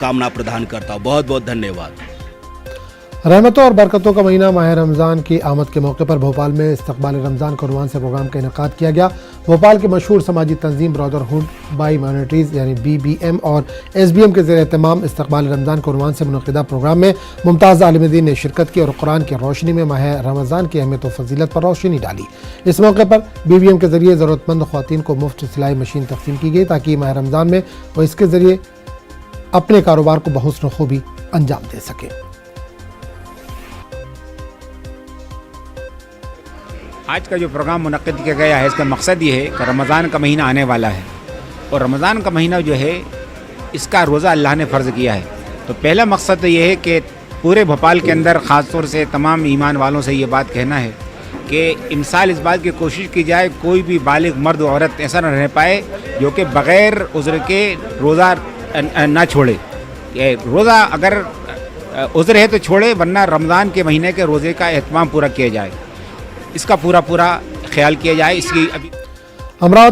कामना प्रदान करता हूँ। बहुत बहुत धन्यवाद। रहमतों और बरकतों का महीना माह रमज़ान की आमद के मौके पर भोपाल में इस्तकबाल रमज़ान के उन्वान से प्रोग्राम का इनेकाद किया गया। भोपाल की मशहूर समाजी तंजीम ब्रदरहुड बाई माइनॉरिटीज़ यानी BBM और SBM के ज़ेर एहतमाम इस्तकबाल रमज़ान के उन्वान से मुनक़िदा प्रोग्राम में मुमताज़ आलिम दीन ने शिरकत की और कुरान की रोशनी में माह रमज़ान की अहमियत और फजीलत पर रोशनी डाली। इस मौके पर BBM के ज़रिए ज़रूरतमंद ख़वातीन को मुफ्त सिलाई मशीन तक़सीम की गई ताकि माह रमज़ान में वो इसके ज़रिए अपने कारोबार को बहुस्न खूबी अंजाम दे सकें। आज का जो प्रोग्राम मुनक़्क़िद किया गया है, इसका मकसद ये है कि रमज़ान का महीना आने वाला है और रमज़ान का महीना जो है इसका रोज़ा अल्लाह ने फ़र्ज़ किया है। तो पहला मकसद तो ये है कि पूरे भोपाल के अंदर ख़ास तौर से तमाम ईमान वालों से ये बात कहना है कि इमसाल इस बात की कोशिश की जाए कोई भी बालिग मर्द औरत ऐसा न रह पाए जो कि बग़ैर उज़्र के रोज़ा ना छोड़े। ये रोज़ा अगर उज़्र है तो छोड़े, वरना रमज़ान के महीने के रोज़े का एहतमाम पूरा किया जाए, इसका पूरा ख्याल किया जाए। इसकी अभी अमरावती